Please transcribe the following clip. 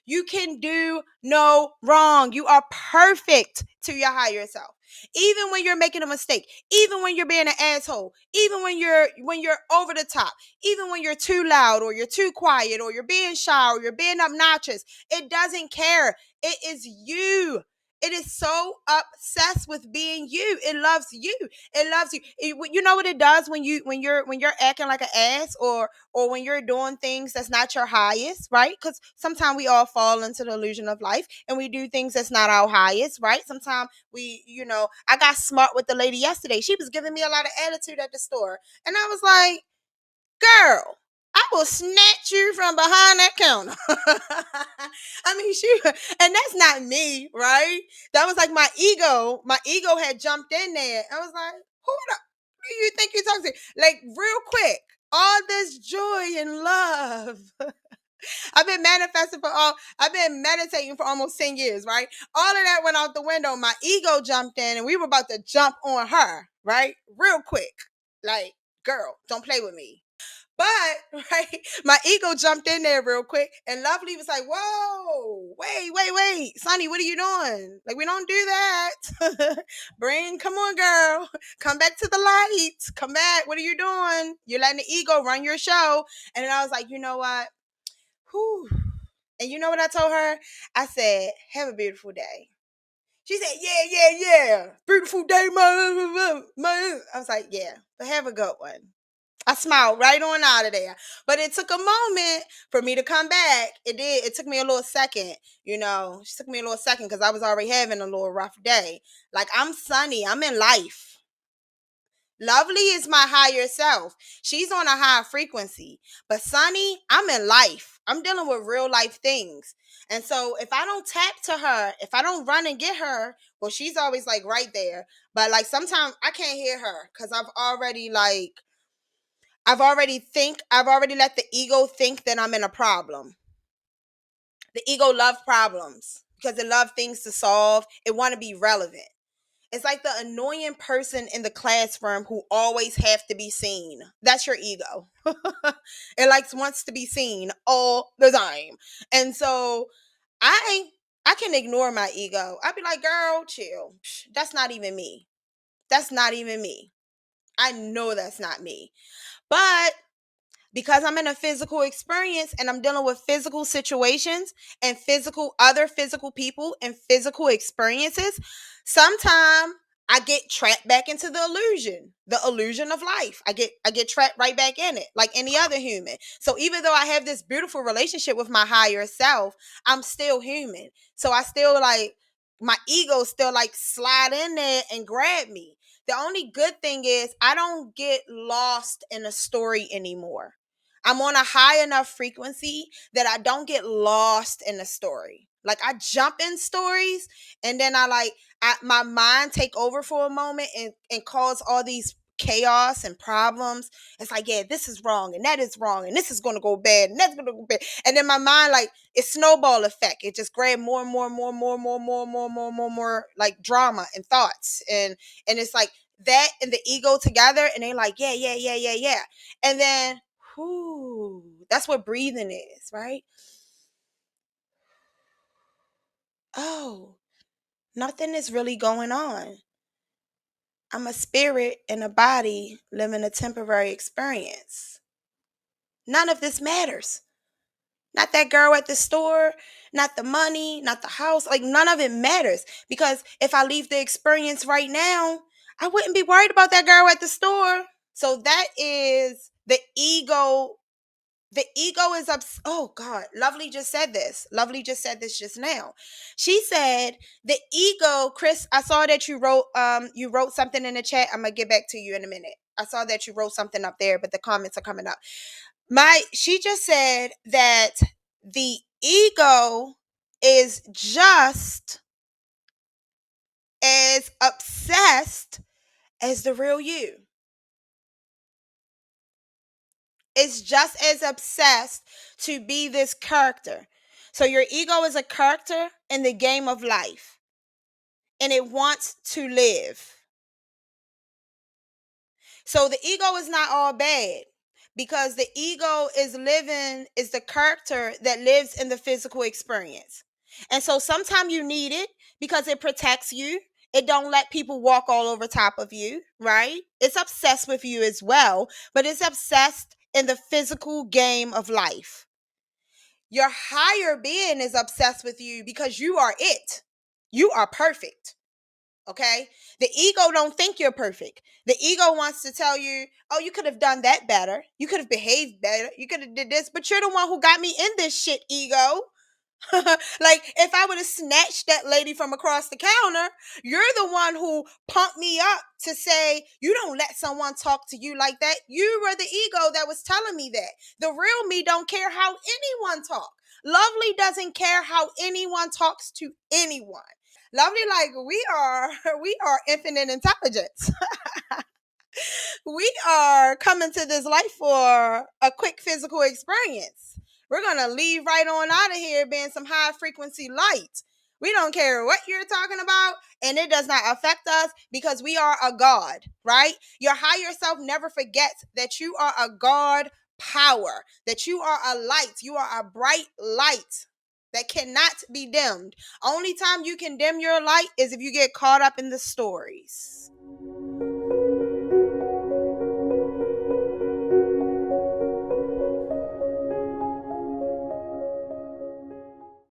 You can do no wrong. You are perfect to your higher self. Even when you're making a mistake, even when you're being an asshole, even when you're over the top, even when you're too loud or you're too quiet or you're being shy or you're being obnoxious, it doesn't care. It is you. It is so obsessed with being you. It loves you. It loves you. You know what it does when you're acting like an ass, or when you're doing things that's not your highest, right? Because sometimes we all fall into the illusion of life and we do things that's not our highest, right? Sometimes I got smart with the lady yesterday. She was giving me a lot of attitude at the store, and I was like, girl, I will snatch you from behind that counter. I mean, and that's not me, right? That was like my ego. My ego had jumped in there. I was like, who do you think you're talking to? Like, real quick, all this joy and love. I've been meditating for almost 10 years, right? All of that went out the window. My ego jumped in and we were about to jump on her, right? Real quick. Like, girl, don't play with me. But right, my ego jumped in there real quick, and Lovely was like, "Whoa, wait, Sonny, what are you doing? Like, we don't do that. Come on, girl, come back to the light. Come back. What are you doing? You're letting the ego run your show." And then I was like, you know what? Whew. And you know what I told her? I said, "Have a beautiful day." She said, "Yeah. Beautiful day, man." I was like, "Yeah, but have a good one." I smiled right on out of there. But it took a moment for me to come back. It did. It took me a little second, It took me a little second because I was already having a little rough day. Like, I'm Sunny. I'm in life. Lovely is my higher self. She's on a high frequency. But Sunny, I'm in life. I'm dealing with real life things. And so if I don't tap to her, if I don't run and get her, well, she's always like right there. But like sometimes I can't hear her because I've already let the ego think that I'm in a problem. The ego loves problems because it loves things to solve. It want to be relevant. It's like the annoying person in the classroom who always have to be seen. That's your ego. It wants to be seen all the time. And so I I can ignore my ego. I'd be like, "Girl, chill. That's not even me. That's not even me. I know that's not me." But because I'm in a physical experience and I'm dealing with physical situations and other physical people and physical experiences, sometimes I get trapped back into the illusion of life. I get trapped right back in it, like any other human. So even though I have this beautiful relationship with my higher self, I'm still human. So I still like my ego still like slide in there and grab me. The only good thing is I don't get lost in a story anymore. I'm on a high enough frequency that I don't get lost in the story. Like, I jump in stories and then my mind take over for a moment and cause all these chaos and problems. It's like, yeah, this is wrong and that is wrong and this is going to go bad and that's going to go bad. And then my mind, like, it's snowball effect. It just grab more and more and more and more and more and more and more and more and more and more like drama and thoughts. And it's like that and the ego together, and they like, yeah. And then whew, that's what breathing is, right? Oh, nothing is really going on. I'm a spirit in a body living a temporary experience. None of this matters. Not that girl at the store, not the money, not the house. Like, none of it matters. Because if I leave the experience right now, I wouldn't be worried about that girl at the store. So that is the ego. The ego is oh God, Lovely just said this. Lovely just said this just now. She said the ego, Chris, I saw that you wrote something in the chat. I'm gonna get back to you in a minute. I saw that you wrote something up there, but the comments are coming up. She just said that the ego is just as obsessed as the real you. It's just as obsessed to be this character. So your ego is a character in the game of life, and it wants to live. So the ego is not all bad, because the ego is the character that lives in the physical experience. And so sometimes you need it because it protects you. It don't let people walk all over top of you, right? It's obsessed with you as well, but it's obsessed in the physical game of life. Your higher being is obsessed with you because you are it. You are perfect. Okay? The ego don't think you're perfect. The ego wants to tell you, "Oh, you could have done that better. You could have behaved better. You could have did this, but you're the one who got me in this shit, ego." Like if I would have snatched that lady from across the counter, you're the one who pumped me up to say, "You don't let someone talk to you like that." You were the ego that was telling me that. The real me don't care how anyone talk. Lovely doesn't care how anyone talks to anyone. Lovely, like we are infinite intelligence. We are coming to this life for a quick physical experience. We're gonna leave right on out of here being some high frequency light. We don't care what you're talking about, and it does not affect us because we are a God, right? Your higher self never forgets that you are a God power, that you are a light, you are a bright light that cannot be dimmed. Only time you can dim your light is if you get caught up in the stories.